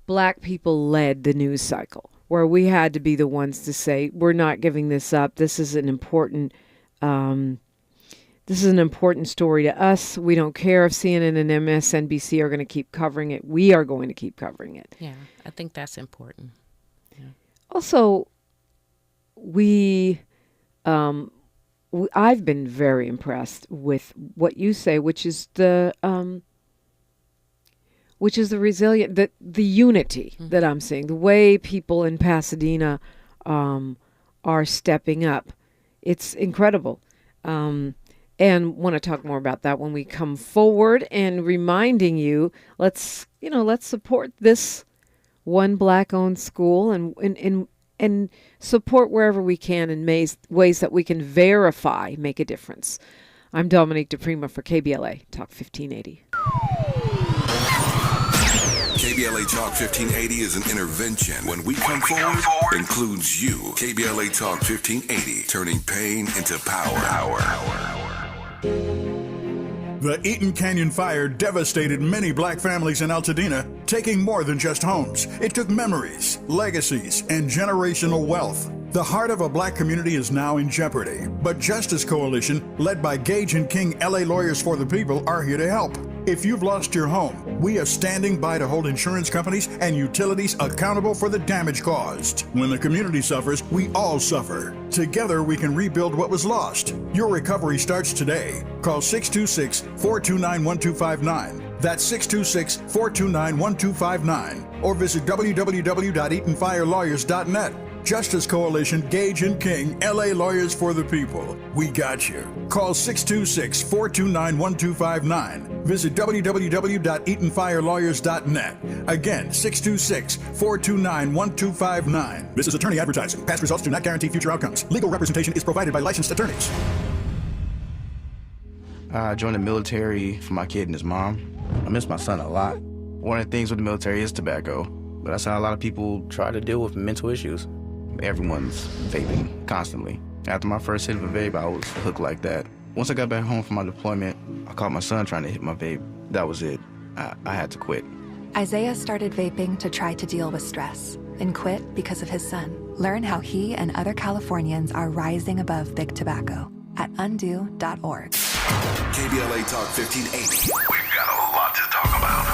J: black people led the news cycle, where we had to be the ones to say, we're not giving this up. This is an important story to us. We don't care if CNN and MSNBC are going to keep covering it. We are going to keep covering it.
K: Yeah, I think that's important. Yeah.
J: Also, I've been very impressed with what you say, which is the resilient, the unity that I'm seeing, the way people in Pasadena are stepping up. It's incredible. And want to talk more about that when we come forward, and reminding you, let's support this one black-owned school and support wherever we can in ways that we can verify make a difference. I'm Dominique DiPrima for KBLA Talk 1580.
O: KBLA Talk 1580 is an intervention. When we come forward, includes you. KBLA Talk 1580, turning pain into power.
R: The Eaton Canyon fire devastated many black families in Altadena, taking more than just homes. It took memories, legacies, and generational wealth. The heart of a black community is now in jeopardy, but Justice Coalition, led by Gage and King LA Lawyers for the People, are here to help. If you've lost your home, we are standing by to hold insurance companies and utilities accountable for the damage caused. When the community suffers, we all suffer. Together, we can rebuild what was lost. Your recovery starts today. Call 626-429-1259. That's 626-429-1259. Or visit www.eatonfirelawyers.net. Justice Coalition, Gage and King, LA Lawyers for the People. We got you. Call 626-429-1259. Visit www.eatonfirelawyers.net. Again, 626-429-1259. This is attorney advertising. Past results do not guarantee future outcomes. Legal representation is provided by licensed attorneys.
S: I joined the military for my kid and his mom. I miss my son a lot. One of the things with the military is tobacco, but that's how a lot of people try to deal with mental issues. Everyone's vaping constantly. After my first hit of a vape, I was hooked like that. Once I got back home from my deployment, I caught my son trying to hit my vape. That was it. I had to quit.
T: Isaiah started vaping to try to deal with stress and quit because of his son. Learn how he and other Californians are rising above big tobacco at undo.org.
O: KBLA Talk 1580. We've got a lot to talk about.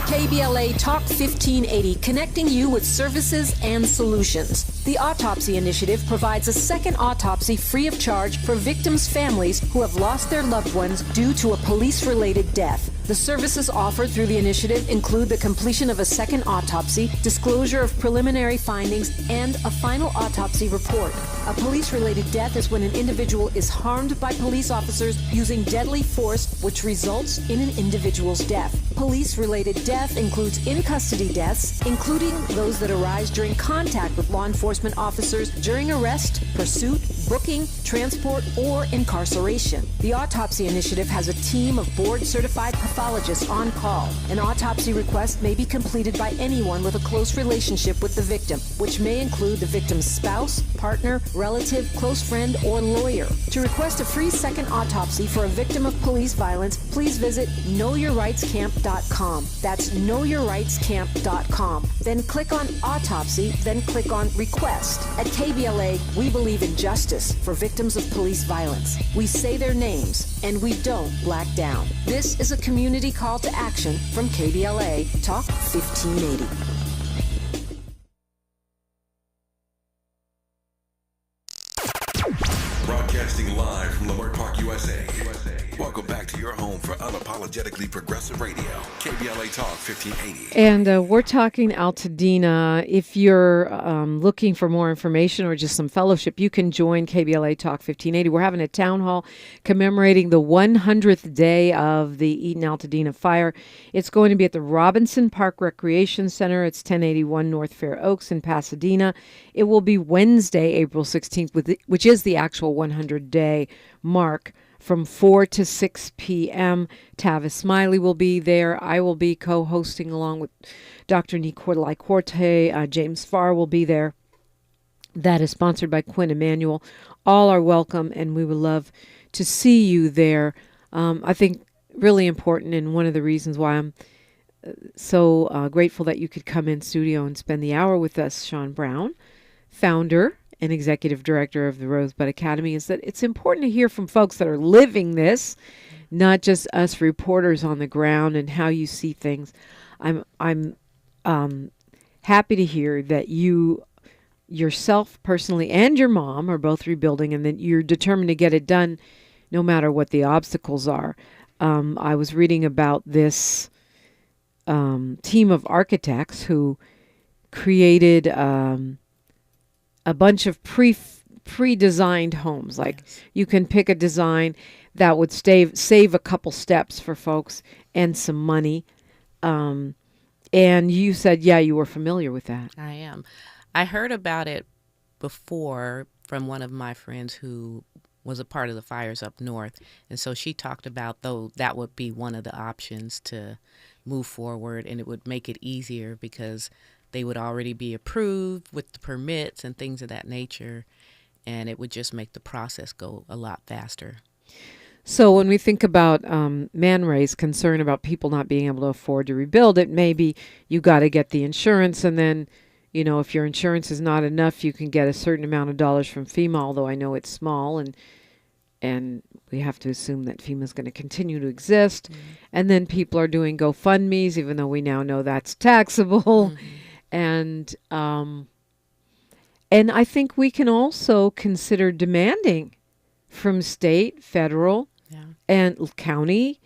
P: KBLA Talk 1580, connecting you with services and solutions. The Autopsy Initiative provides a second autopsy free of charge for victims' families who have lost their loved ones due to a police-related death. The services offered through the initiative include the completion of a second autopsy, disclosure of preliminary findings, and a final autopsy report. A police-related death is when an individual is harmed by police officers using deadly force, which results in an individual's death. Police-related death includes in-custody deaths, including those that arise during contact with law enforcement officers during arrest, pursuit, booking, transport, or incarceration. The Autopsy Initiative has a team of board-certified pathologists on call. An autopsy request may be completed by anyone with a close relationship with the victim, which may include the victim's spouse, partner, relative, close friend, or lawyer. To request a free second autopsy for a victim of police violence, please visit knowyourrightscamp.com. That's knowyourrightscamp.com. Then click on Autopsy, then click on Request. At KBLA, we believe in justice for victims of police violence. We say their names, and we don't black down. This is a community call to action from KBLA Talk 1580.
O: Broadcast Broadcasting live from Leimert Park, USA. Welcome back to your home for unapologetically progressive radio, KBLA Talk 1580.
J: And we're talking Altadena. If you're looking for more information or just some fellowship, you can join KBLA Talk 1580. We're having a town hall commemorating the 100th day of the Eaton Altadena fire. It's going to be at the Robinson Park Recreation Center. It's 1081 North Fair Oaks in Pasadena. It will be Wednesday, April 16th, which is the actual 100-day mark, from 4 to 6 p.m. Tavis Smiley will be there. I will be co-hosting along with Dr. Nicolai Corte. James Farr will be there. That is sponsored by Quinn Emanuel. All are welcome, and we would love to see you there. I think really important, and one of the reasons why I'm so grateful that you could come in studio and spend the hour with us, Shawn Brown, founder and executive director of the Rosebud Academy, is that it's important to hear from folks that are living this, not just us reporters on the ground and how you see things. I'm happy to hear that you yourself personally and your mom are both rebuilding, and that you're determined to get it done no matter what the obstacles are. I was reading about this team of architects who created a bunch of pre-designed homes. Like, yes, you can pick a design that would save a couple steps for folks and some money. And you said, yeah, you were familiar with that.
K: I am. I heard about it before from one of my friends who was a part of the fires up north. And so she talked about, though, that would be one of the options to move forward, and it would make it easier because they would already be approved with the permits and things of that nature, and it would just make the process go a lot faster.
J: So when we think about Man Ray's concern about people not being able to afford to rebuild, it may be you got to get the insurance, and then, you know, if your insurance is not enough, you can get a certain amount of dollars from FEMA, although I know it's small, and we have to assume that FEMA is going to continue to exist. Mm-hmm. And then people are doing GoFundMes, even though we now know that's taxable. Mm-hmm. And I think we can also consider demanding from state, federal, and county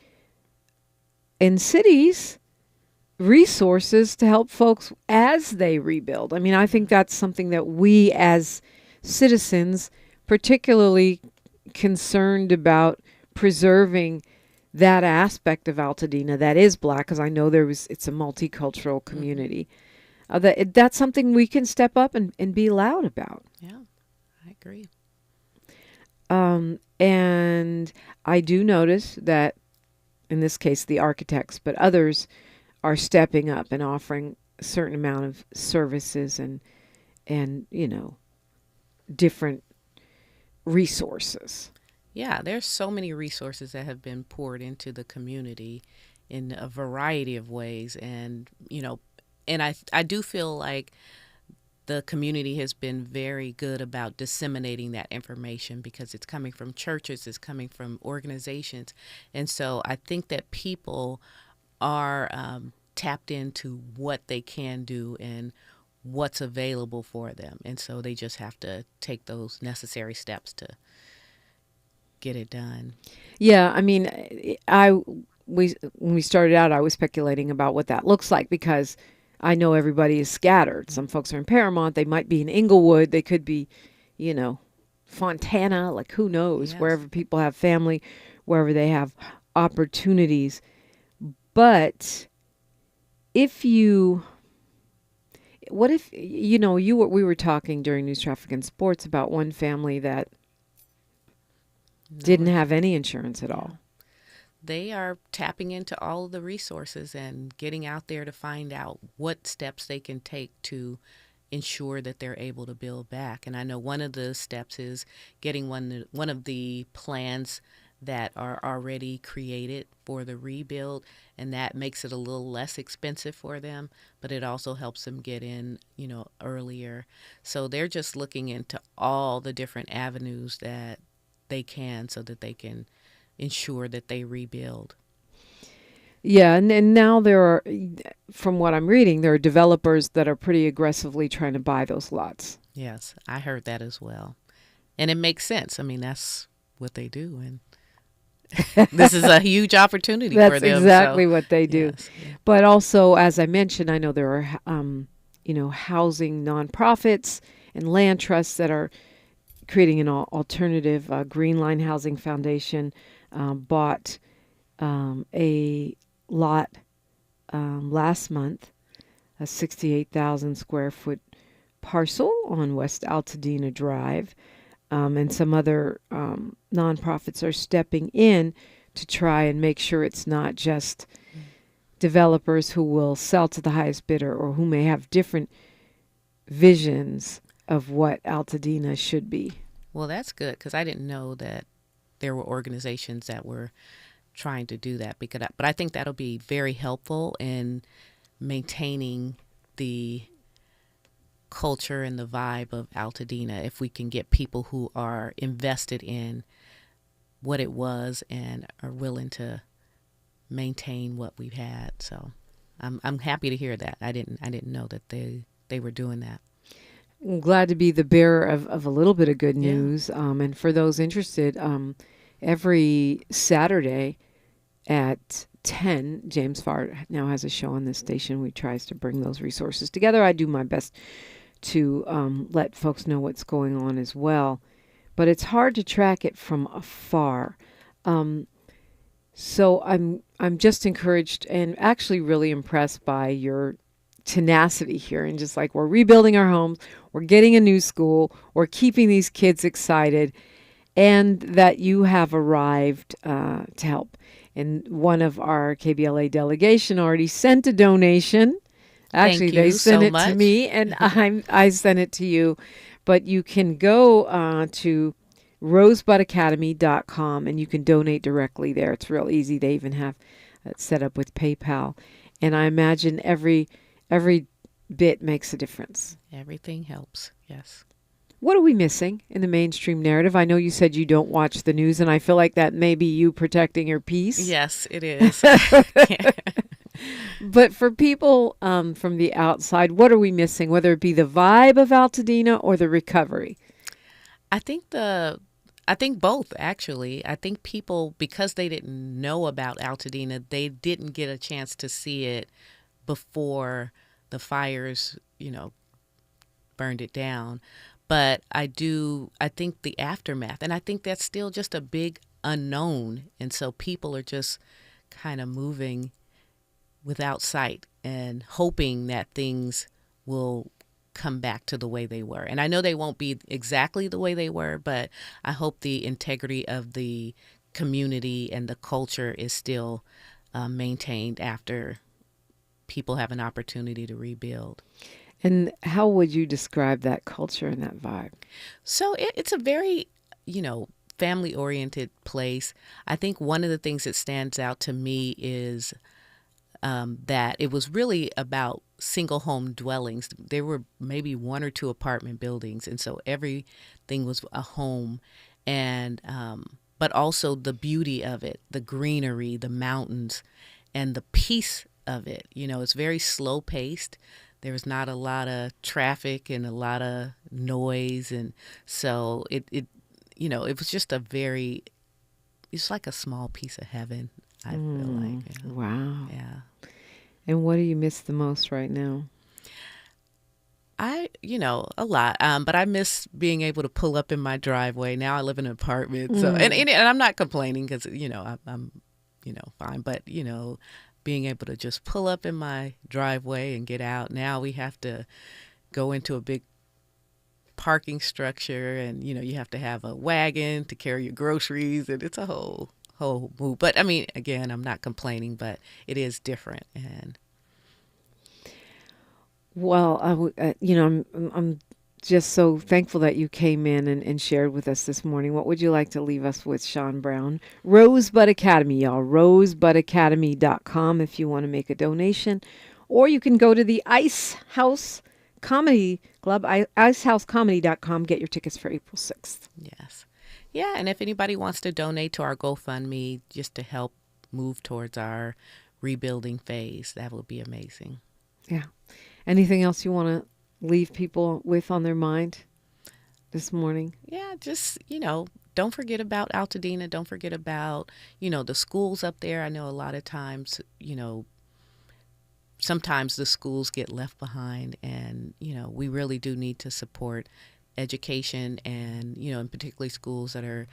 J: and cities resources to help folks as they rebuild. I mean, I think that's something that we as citizens, particularly concerned about preserving that aspect of Altadena that is Black, because I know it's a multicultural community. That's something we can step up and be loud about.
K: Yeah, I agree.
J: And I do notice that, in this case, the architects, but others are stepping up and offering a certain amount of services and you know, different resources.
K: Yeah, there's so many resources that have been poured into the community in a variety of ways, and you know. And I do feel like the community has been very good about disseminating that information because it's coming from churches, it's coming from organizations. And so I think that people are tapped into what they can do and what's available for them. And so they just have to take those necessary steps to get it done.
J: Yeah, I mean, when we started out, I was speculating about what that looks like because I know everybody is scattered. Some folks are in Paramount. They might be in Inglewood. They could be, you know, Fontana, like who knows, yes, wherever people have family, wherever they have opportunities. But what if, you know, we were talking during News, Traffic, and Sports about one family that didn't have any insurance at all.
K: They are tapping into all of the resources and getting out there to find out what steps they can take to ensure that they're able to build back. And I know one of the steps is getting one of the plans that are already created for the rebuild, and that makes it a little less expensive for them, but it also helps them get in, you know, earlier. So they're just looking into all the different avenues that they can so that they can ensure that they rebuild.
J: Yeah, and now there are, from what I'm reading, there are developers that are pretty aggressively trying to buy those lots.
K: Yes, I heard that as well. And it makes sense. I mean, that's what they do. And this is a huge opportunity for them.
J: That's exactly what they do.
K: Yes.
J: But also, as I mentioned, I know there are, housing nonprofits and land trusts that are creating an alternative. Green Line Housing Foundation bought a lot last month, a 68,000 square foot parcel on West Altadena Drive. And some other nonprofits are stepping in to try and make sure it's not just developers who will sell to the highest bidder or who may have different visions of what Altadena should be.
K: Well, that's good, because I didn't know that there were organizations that were trying to do that. But I think that'll be very helpful in maintaining the culture and the vibe of Altadena if we can get people who are invested in what it was and are willing to maintain what we've had. So I'm happy to hear that. I didn't know that they were doing that.
J: I'm glad to be the bearer of a little bit of good news. And for those interested, every Saturday at 10, James Farr now has a show on this station. We tries to bring those resources together. I do my best to let folks know what's going on as well. But it's hard to track it from afar. So I'm just encouraged and actually really impressed by your tenacity here, and just like, we're rebuilding our homes, we're getting a new school, we're keeping these kids excited, and that you have arrived to help. And one of our KBLA delegation already sent a donation. Actually, they sent it to me, and I sent it to you. But you can go to rosebudacademy.com, and you can donate directly there. It's real easy. They even have it set up with PayPal. And I imagine every bit makes a difference.
K: Everything helps, yes.
J: What are we missing in the mainstream narrative? I know you said you don't watch the news, and I feel like that may be you protecting your peace.
K: Yes, it is.
J: But for people from the outside, what are we missing, whether it be the vibe of Altadena or the recovery?
K: I think both, actually. I think people, because they didn't know about Altadena, they didn't get a chance to see it before the fires, burned it down. But I think the aftermath, and I think that's still just a big unknown. And so people are just kind of moving without sight and hoping that things will come back to the way they were. And I know they won't be exactly the way they were, but I hope the integrity of the community and the culture is still maintained after people have an opportunity to rebuild.
J: And how would you describe that culture and that vibe?
K: So it's a very, family-oriented place. I think one of the things that stands out to me is that it was really about single home dwellings. There were maybe one or two apartment buildings, and so everything was a home. And but also the beauty of it, the greenery, the mountains, and the peace of it. It's very slow paced. There was not a lot of traffic and a lot of noise, and so it was just it's like a small piece of heaven, I feel like.
J: Wow.
K: Yeah.
J: And what do you miss the most right now?
K: A lot. But I miss being able to pull up in my driveway. Now I live in an apartment, so and I'm not complaining because I'm fine. But being able to just pull up in my driveway and get out. Now we have to go into a big parking structure, and you have to have a wagon to carry your groceries, and it's a whole move. But I mean, again, I'm not complaining, but it is different. And
J: well, I'm just so thankful that you came in and shared with us this morning. What would you like to leave us with, Shawn Brown? Rosebud Academy, y'all. Rosebudacademy.com if you want to make a donation. Or you can go to the Ice House Comedy Club, icehouseComedy.com. Get your tickets for April 6th.
K: Yes. Yeah, and if anybody wants to donate to our GoFundMe just to help move towards our rebuilding phase, that would be amazing.
J: Yeah. Anything else you want to leave people with on their mind? this morning?
K: Yeah, just, don't forget about Altadena. Don't forget about, the schools up there. I know a lot of times, sometimes the schools get left behind, and, we really do need to support education and, and particularly schools that are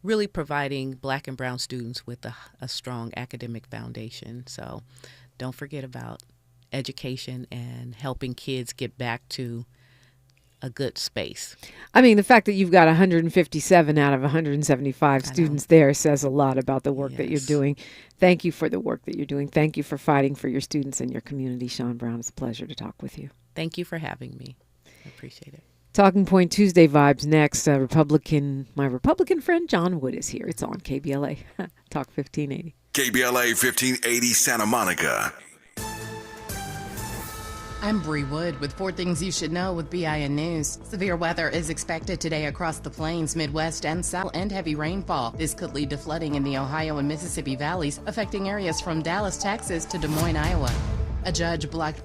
K: really providing Black and brown students with a strong academic foundation. So don't forget about education and helping kids get back to a good space.
J: I mean, the fact that you've got 157 out of 175 students there says a lot about the work that you're doing. Thank you for the work that you're doing. Thank you for fighting for your students and your community, Shawn Brown. It's a pleasure to talk with you.
K: Thank you for having me. I appreciate it.
J: Talking Point Tuesday vibes next. My Republican friend John Wood is here. It's on KBLA Talk 1580.
O: KBLA 1580 Santa Monica.
A: I'm Bree Wood with 4 things you should know with BIN News. Severe weather is expected today across the plains, Midwest, and South, and heavy rainfall. This could lead to flooding in the Ohio and Mississippi valleys, affecting areas from Dallas, Texas to Des Moines, Iowa. A judge blocked